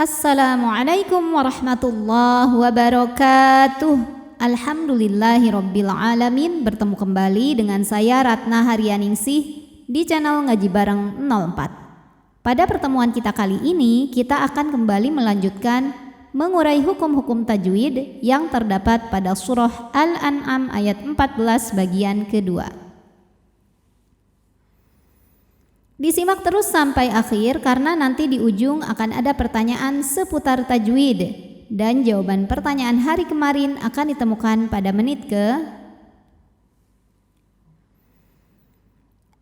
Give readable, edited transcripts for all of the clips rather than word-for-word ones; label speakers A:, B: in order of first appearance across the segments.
A: Assalamualaikum warahmatullahi wabarakatuh. Alhamdulillahirabbil alamin. Bertemu kembali dengan saya Ratna Haryaningsih di channel Ngaji Bareng 04. Pada pertemuan kita kali ini, kita akan kembali melanjutkan mengurai hukum-hukum tajwid yang terdapat pada surah Al-An'am ayat 14 bagian kedua. Disimak terus sampai akhir karena nanti di ujung akan ada pertanyaan seputar tajwid dan jawaban pertanyaan hari kemarin akan ditemukan pada menit ke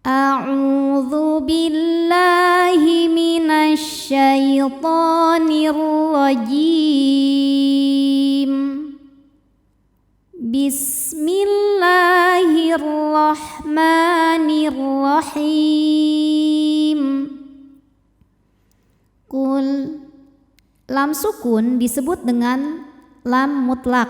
A: A'udzu billahi minasy syaithanir rajim. Bismillahirrahmanirrahim. Qul. Lam sukun disebut dengan lam mutlak.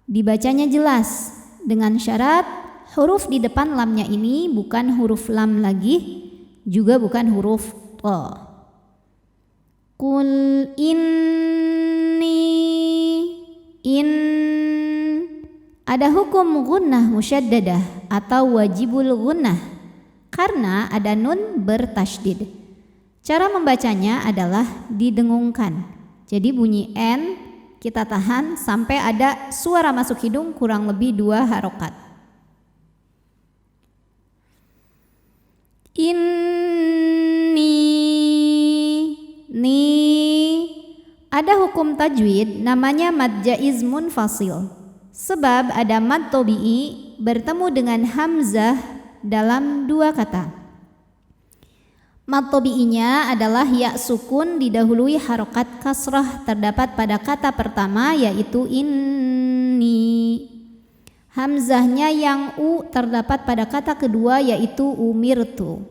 A: Dibacanya jelas dengan syarat huruf di depan lamnya ini bukan huruf lam lagi, juga bukan huruf ta. Qul ada hukum gunnah musyaddadah atau wajibul gunnah karena ada nun bertasydid. Cara membacanya adalah didengungkan. Jadi bunyi n kita tahan sampai ada suara masuk hidung kurang lebih 2 harokat. Ada hukum tajwid namanya mad jaiz munfasil. Sebab ada mad tabi'i bertemu dengan hamzah dalam 2 kata. Mad tabi'inya adalah ya sukun didahului harokat kasrah terdapat pada kata pertama yaitu inni. Hamzahnya yang u terdapat pada kata kedua yaitu umirtu.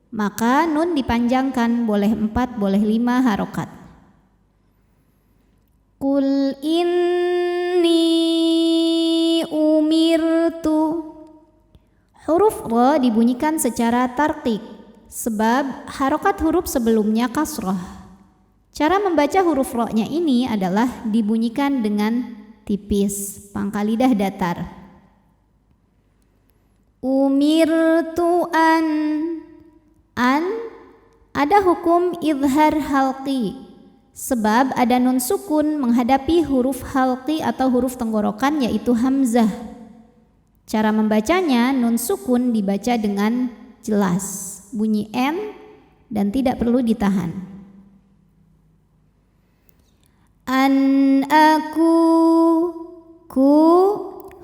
A: Maka nun dipanjangkan, boleh 4 boleh 5 harokat. Qul inni umirtu. Huruf ra dibunyikan secara tarqiq sebab harokat huruf sebelumnya kasrah. Cara membaca huruf ra-nya ini adalah dibunyikan dengan tipis, pangkal lidah datar. Umirtu an ada hukum izhar halqi sebab ada nun sukun menghadapi huruf halqi atau huruf tenggorokan yaitu hamzah. Cara membacanya nun sukun dibaca dengan jelas, bunyi n dan tidak perlu ditahan. An aku ku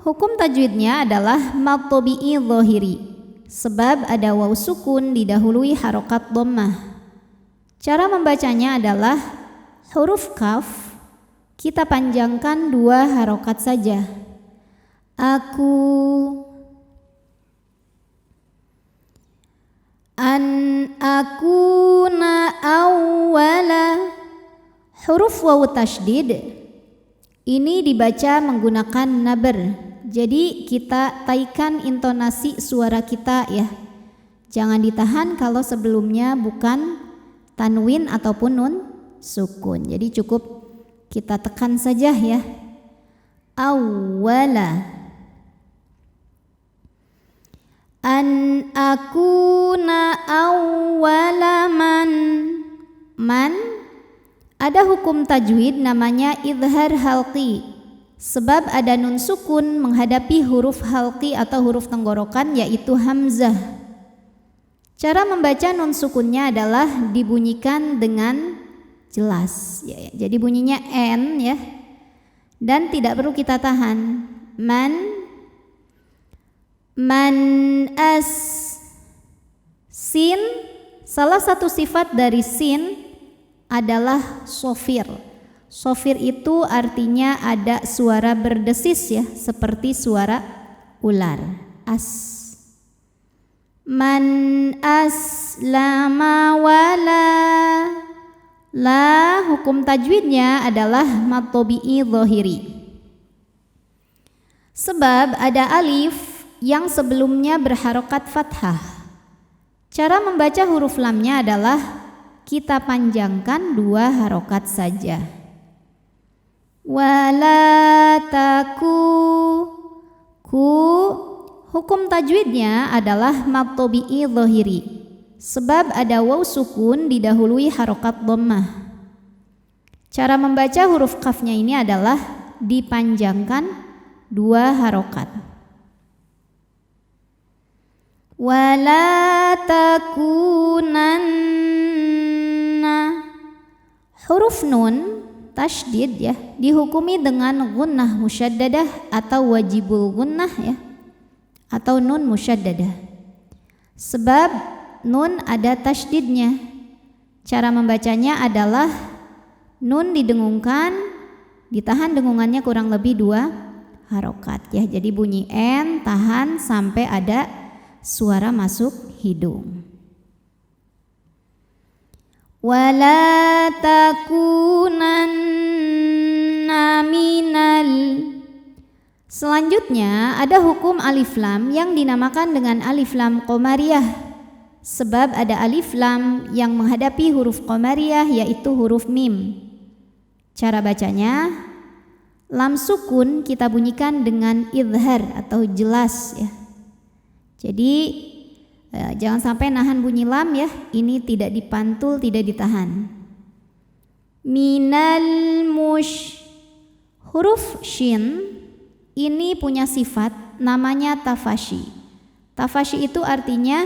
A: hukum tajwidnya adalah mad tabi'i zahiri sebab ada waw sukun didahului harokat dhammah. Cara membacanya adalah huruf kaf kita panjangkan 2 harokat saja. Aku. An akuna awwala. Huruf waw tasydid ini dibaca menggunakan nabar. Jadi kita taikan intonasi suara kita ya. Jangan ditahan kalau sebelumnya bukan tanwin ataupun nun sukun. Jadi cukup kita tekan saja ya. Awwala. An akuna awwala man ada hukum tajwid namanya izhar halqi sebab ada nun sukun menghadapi huruf halqi atau huruf tenggorokan yaitu hamzah. Cara membaca nun sukunnya adalah dibunyikan dengan jelas ya. Jadi bunyinya n ya dan tidak perlu kita tahan. Man as. Sin, salah satu sifat dari sin adalah sofir. Sofir itu artinya ada suara berdesis ya, seperti suara ular. As. Man aslama wala. La hukum tajwidnya adalah mad tabi'i zahiri. Sebab ada alif yang sebelumnya berharokat fathah. Cara membaca huruf lamnya adalah kita panjangkan 2 harokat saja. Wala taku, ku hukum tajwidnya adalah mad tabi'i dhahiri, sebab ada waw sukun didahului harokat dhammah. Cara membaca huruf kafnya ini adalah dipanjangkan 2 harokat. Wala takunanna, huruf nun tasydid ya dihukumi dengan gunnah musyaddadah atau wajibul gunnah ya, atau nun musyaddadah. Sebab nun ada tasydidnya. Cara membacanya adalah nun didengungkan, ditahan dengungannya kurang lebih 2 harokat ya. Jadi bunyi n tahan sampai ada suara masuk hidung. Wala takunanna minal. Selanjutnya ada hukum alif lam yang dinamakan dengan alif lam qamariyah, sebab ada alif lam yang menghadapi huruf qamariyah yaitu huruf mim. Cara bacanya, lam sukun kita bunyikan dengan idhar atau jelas ya. Jadi jangan sampai nahan bunyi lam ya, ini tidak dipantul, tidak ditahan. Minal mush, huruf shin ini punya sifat namanya tafashi. Tafashi itu artinya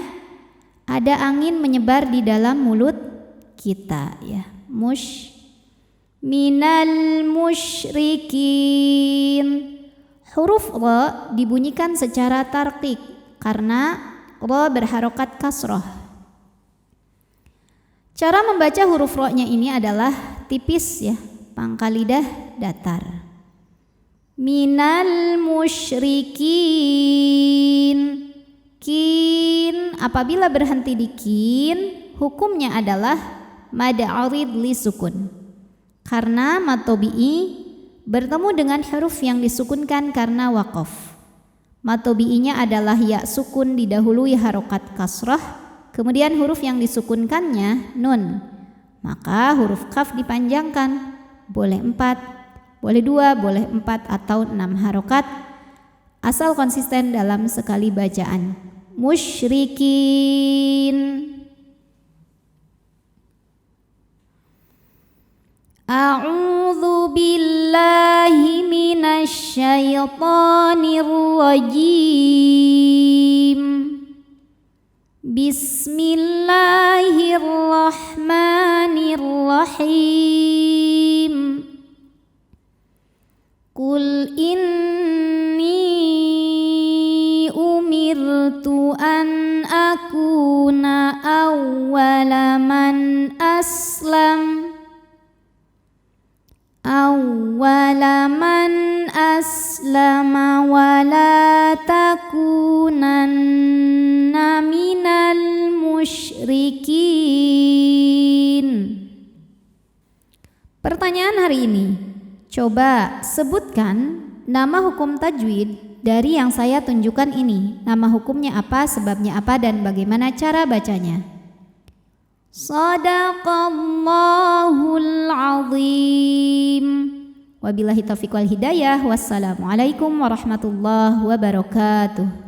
A: ada angin menyebar di dalam mulut kita ya. Mush, minal musyrikin. Huruf ra dibunyikan secara tarqiq karena ra berharokat kasroh. Cara membaca huruf ro-nya ini adalah tipis ya, pangkal lidah datar. Minal musyrikin. Kin, apabila berhenti di kin, hukumnya adalah mad arid li sukun. Karena mad tabi'i bertemu dengan huruf yang disukunkan karena waqaf. Mad tabi'inya adalah ya sukun didahului harokat kasrah, kemudian huruf yang disukunkannya nun. Maka huruf kaf dipanjangkan, boleh 4, boleh 2, boleh 4 atau 6 harokat, asal konsisten dalam sekali bacaan. Musyrikin. A'udzu billahi minasy syaithanir rajim. Bismillahirrahmanirrahim. Qul inni umirtu an akuna awwala man aslam. Awwala man aslama wa la takunanna minal musyrikin. Pertanyaan hari ini, coba sebutkan nama hukum tajwid dari yang saya tunjukkan ini. Nama hukumnya apa, sebabnya apa, dan bagaimana cara bacanya. Shadaqallahul azim. Wabillahi taufiq wal hidayah. Wassalamualaikum warahmatullahi wabarakatuh.